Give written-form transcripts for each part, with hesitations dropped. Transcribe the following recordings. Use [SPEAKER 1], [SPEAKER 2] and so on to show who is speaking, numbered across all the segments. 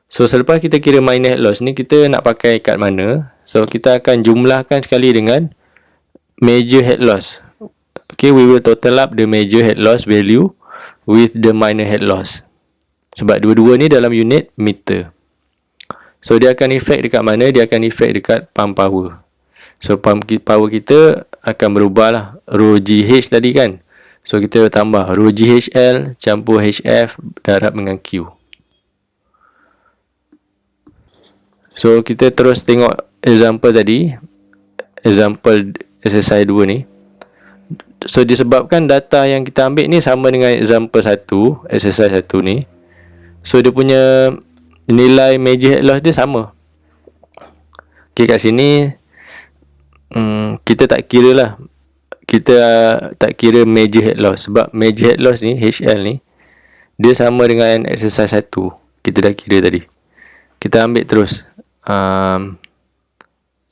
[SPEAKER 1] So selepas kita kira minor head loss ni, kita nak pakai kat mana? So kita akan jumlahkan sekali dengan major head loss. Okay, we will total up the major head loss value with the minor head loss. Sebab dua-dua ni dalam unit meter. So dia akan efek dekat mana? Dia akan efek dekat pump power. So pump power kita akan berubah lah. Rho GH tadi kan. So kita tambah Rho GHL campur HF darab dengan Q. So kita terus tengok example tadi. Example exercise 2 ni. So disebabkan data yang kita ambil ni sama dengan example 1, exercise 1 ni. So dia punya nilai major head loss dia sama. Okay, kat sini kita tak kira lah. Kita tak kira major head loss. Sebab major head loss ni, HL ni, dia sama dengan exercise 1. Kita dah kira tadi. Kita ambil terus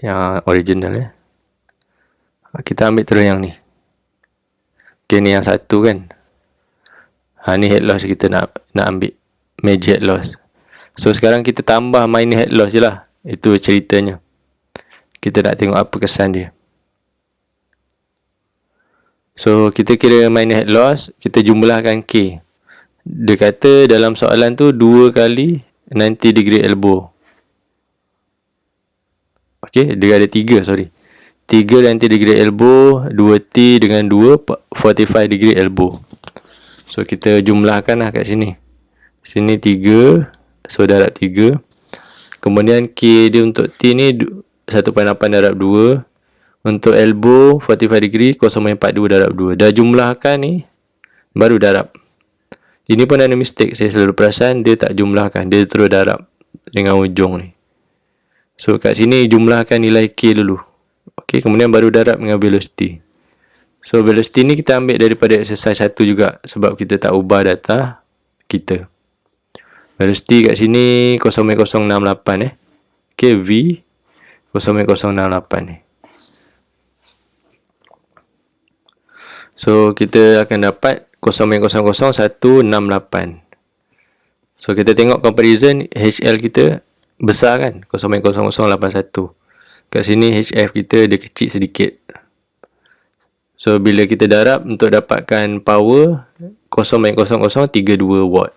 [SPEAKER 1] yang original kita ambil terus yang ni. Okay, ni yang 1 kan. Ni head loss kita nak ambil. Major head loss. So sekarang kita tambah minor head loss je lah. Itu ceritanya. Kita nak tengok apa kesan dia. So kita kira minor head loss, kita jumlahkan K. Dia kata dalam soalan tu 2 kali 90 degree elbow. Okay, dia ada 3, sorry. 3 90 degree elbow, 2T dengan 2 45 degree elbow. So kita jumlahkan lah kat sini. Sini 3, so darab 3. Kemudian K dia untuk T ni 1.8 darab 2. Untuk elbow 45 degree 0.42 darab 2. Dah jumlahkan ni, baru darab. Ini pun ada mistake. Saya selalu perasan dia tak jumlahkan. Dia terus darab dengan ujung ni. So kat sini jumlahkan nilai K dulu. Okay, kemudian baru darab dengan velocity. So velocity ni kita ambil daripada exercise 1 juga. Sebab kita tak ubah data kita. Velocity kat sini 0.068 Okay, V 0.068 ni. So kita akan dapat 0.00168. So kita tengok comparison, HL kita besar kan, 0.0081. Kat sini HF kita dia kecil sedikit. So bila kita darab untuk dapatkan power 0.0032 watt.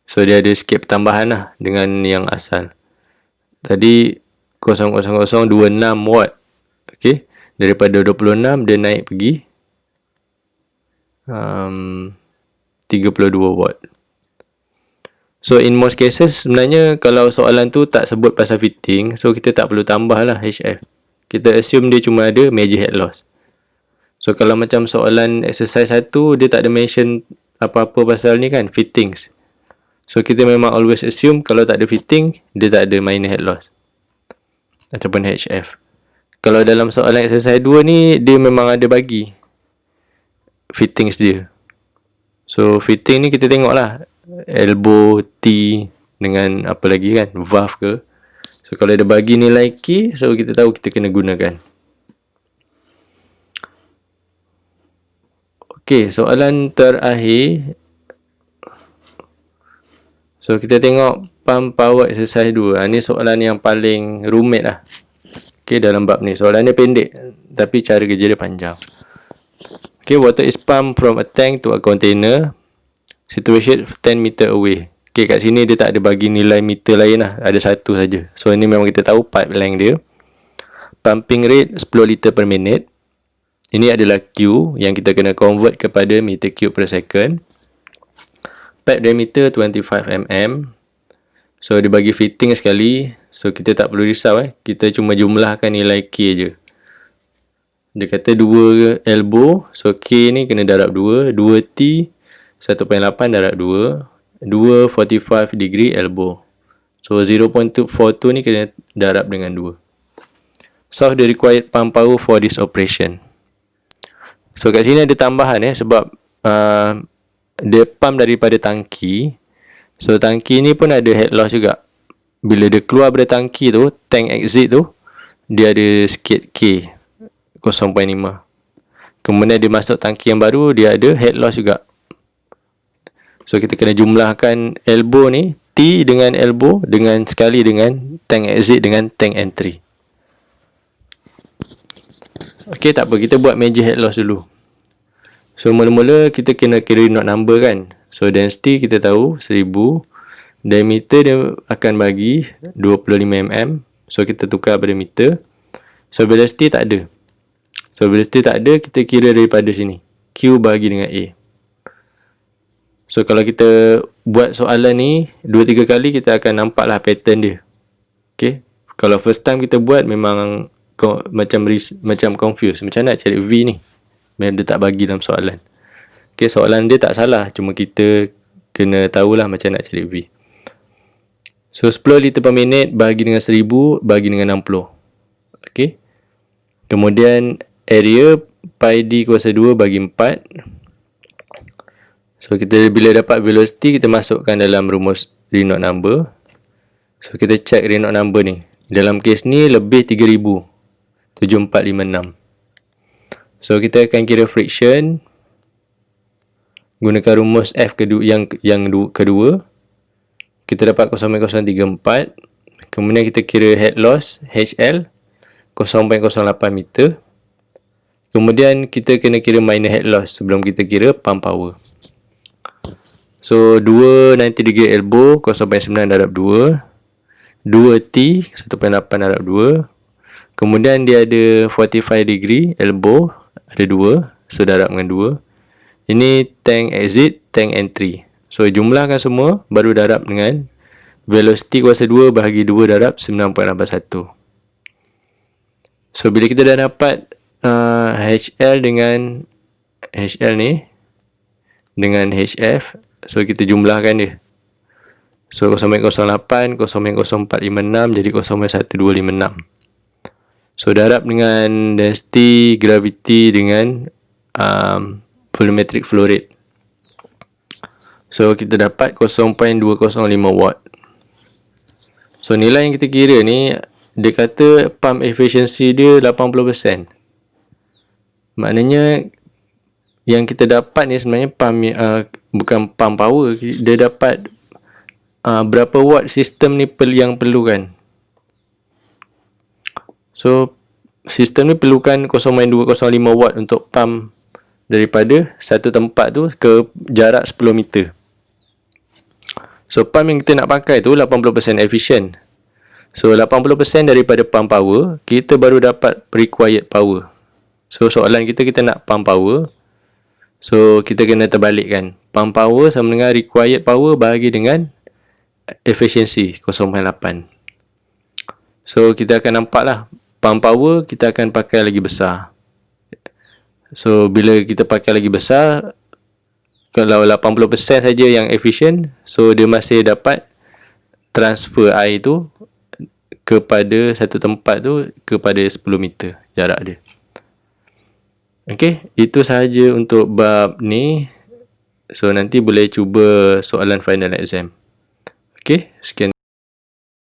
[SPEAKER 1] So dia ada sikit pertambahan lah dengan yang asal. Tadi 0.0026 watt. Okay, daripada 26 dia naik pergi 32 watt. So in most cases sebenarnya kalau soalan tu tak sebut pasal fitting, so kita tak perlu tambah lah HF. Kita assume dia cuma ada major head loss. So kalau macam soalan exercise 1 dia tak ada mention apa-apa pasal ni kan, fittings. So kita memang always assume kalau tak ada fitting, dia tak ada minor head loss ataupun HF. Kalau dalam soalan exercise 2 ni dia memang ada bagi fittings dia. So fitting ni kita tengok lah, elbow, T dengan apa lagi kan, valve ke. So kalau dia bagi nilai K, so kita tahu kita kena gunakan. Okay, soalan terakhir. So kita tengok pump power exercise 2. Ni soalan yang paling rumit lah. Okay, dalam bab ni. Soalan dia pendek, tapi cara kerja dia panjang. Okay, water is pumped from a tank to a container situated 10 meter away. Okay, kat sini dia tak ada bagi nilai meter lain lah. Ada satu saja. So, ini memang kita tahu pipe length dia. Pumping rate 10 liter per minute. Ini adalah Q yang kita kena convert kepada meter cube per second. Pipe diameter 25 mm. So, dia bagi fitting sekali. So, kita tak perlu risau. Kita cuma jumlahkan nilai K je. Dia kata 2 elbow. So, K ni kena darab 2. 2T 1.8 darab 2. 2 45 degree elbow. So, 0.42 ni kena darab dengan 2. Solve the required pump power for this operation. So, kat sini ada tambahan sebab dia pump daripada tangki. So, tangki ni pun ada head loss juga. Bila dia keluar dari tangki tu, tank exit tu, dia ada sikit K 0.5. Kemudian dia masuk tangki yang baru, dia ada head loss juga. So kita kena jumlahkan elbow ni T dengan elbow dengan sekali dengan tank exit dengan tank entry. Okey, tak apa, kita buat major head loss dulu. So mula-mula kita kena kira knot number kan. So density kita tahu 1000, diameter dia akan bagi 25 mm. So kita tukar pada meter. So velocity tak ada. So velocity tak ada, kita kira daripada sini. Q bagi dengan A. So kalau kita buat soalan ni 2-3 kali, kita akan nampaklah pattern dia. Okay. Kalau first time kita buat memang macam confused. Macam nak cari V ni? Memang dia tak bagi dalam soalan. Okay, soalan dia tak salah, cuma kita kena tahulah macam nak cari V. So 10 liter per minit bagi dengan 1000 bagi dengan 60. Okay. Kemudian area pi d kuasa 2 bagi 4. So kita bila dapat velocity, kita masukkan dalam rumus Reynolds number. So kita check Reynolds number ni. Dalam kes ni lebih 3000. 7456. So kita akan kira friction gunakan rumus F kedua, yang kedua. Kita dapat 0.034. Kemudian kita kira head loss HL 0.08 meter. Kemudian kita kena kira minor head loss sebelum kita kira pump power. So 2 90 degree elbow 0.9 darab 2, 2 T 1.8 darab 2. Kemudian dia ada 45 degree elbow, ada 2, so darab dengan 2. Ini tank exit, tank entry. So jumlahkan semua baru darab dengan velocity kuasa 2 bahagi 2 darab 9.81. So bila kita dah dapat HL dengan HL ni dengan HF, so kita jumlahkan dia. So 0.08, 0.0456 jadi 0.1256. So darab dengan density gravity dengan volumetric flow rate. So kita dapat 0.205 watt. So nilai yang kita kira ni, dia kata pump efficiency dia 80%. Maknanya yang kita dapat ni sebenarnya pump bukan pump power. Dia dapat berapa watt sistem ni yang perlukan. So sistem ni perlukan 0.205 watt untuk pump daripada satu tempat tu ke jarak 10 meter. So pump yang kita nak pakai tu 80% efficient. So 80% daripada pump power, kita baru dapat required power. So soalan kita nak pump power. So kita kena terbalikkan. Pump power sama dengan required power bahagi dengan efficiency 0.8. So kita akan nampak lah, pump power kita akan pakai lagi besar. So bila kita pakai lagi besar, kalau 80% saja yang efficient, so dia masih dapat transfer air tu kepada satu tempat tu kepada 10 meter jarak dia. Okey, itu sahaja untuk bab ni. So nanti boleh cuba soalan final exam. Okey, sekian.